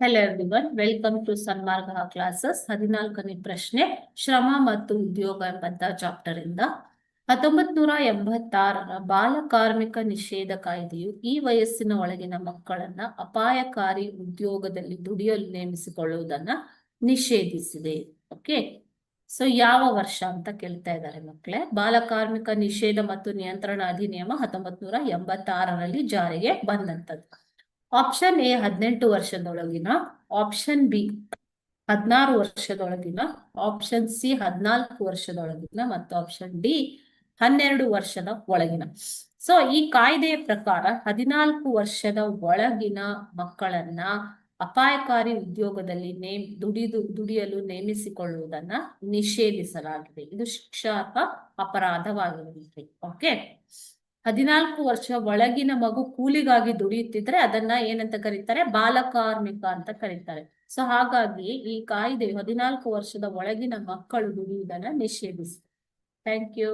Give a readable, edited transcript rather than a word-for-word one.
Hello everyone, welcome to Sanmarga classes. 14ನೇ ಪ್ರಶ್ನೆ, ಶ್ರಮ ಮತ್ತು ಉದ್ಯೋಗ ಎಂಬಂತ ಚಾಪ್ಟರ್ ಇಂದ 1986ರ ಬಾಲ ಕಾರ್ಮಿಕ ನಿಷೇಧ ಕಾಯ್ದೆಯು ಈ ವಯಸ್ಸಿನ ಒಳಗಿನ ಮಕ್ಕಳನ್ನ ಅಪಾಯಕಾರಿ ಉದ್ಯೋಗದಲ್ಲಿ ದುಡಿಯಲು ನೇಮಿಸಿಕೊಳ್ಳುವುದನ್ನ ನಿಷೇಧಿಸಿದೆ. ಓಕೆ, ಸೊ ಯಾವ ವರ್ಷ ಅಂತ ಕೇಳ್ತಾ ಇದ್ದಾರೆ ಮಕ್ಕಳೇ. ಬಾಲ ಕಾರ್ಮಿಕ ನಿಷೇಧ ಮತ್ತು ನಿಯಂತ್ರಣ ಅಧಿನಿಯಮ 1986ರಲ್ಲಿ ಜಾರಿಗೆ ಬಂದಂತದ್ದು. ಆಪ್ಷನ್ ಎ 18 ವರ್ಷದೊಳಗಿನ, ಆಪ್ಷನ್ ಬಿ 16 ವರ್ಷದೊಳಗಿನ, ಆಪ್ಷನ್ ಸಿ 14 ವರ್ಷದೊಳಗಿನ ಮತ್ತು ಆಪ್ಷನ್ ಡಿ 12 ವರ್ಷದ ಒಳಗಿನ. ಸೊ ಈ ಕಾಯ್ದೆಯ ಪ್ರಕಾರ 14 ವರ್ಷದ ಒಳಗಿನ ಮಕ್ಕಳನ್ನ ಅಪಾಯಕಾರಿ ಉದ್ಯೋಗದಲ್ಲಿ ದುಡಿಯಲು ನೇಮಿಸಿಕೊಳ್ಳುವುದನ್ನ ನಿಷೇಧಿಸಲಾಗಿದೆ. ಇದು ಶಿಕ್ಷಾರ್ಹ ಅಪರಾಧವಾಗಿದೆ. ಓಕೆ, 14 ವರ್ಷ ಒಳಗಿನ ಮಗು ಕೂಲಿಗಾಗಿ ದುಡಿಯುತ್ತಿದ್ರೆ ಅದನ್ನ ಏನಂತ ಕರೀತಾರೆ? ಬಾಲಕಾರ್ಮಿಕ ಅಂತ ಕರೀತಾರೆ. ಸೊ ಹಾಗಾಗಿ ಈ ಕಾಯ್ದೆ 14 ವರ್ಷದ ಒಳಗಿನ ಮಕ್ಕಳು ದುಡಿಯುವುದನ್ನ ನಿಷೇಧಿಸಿದೆ. Thank you.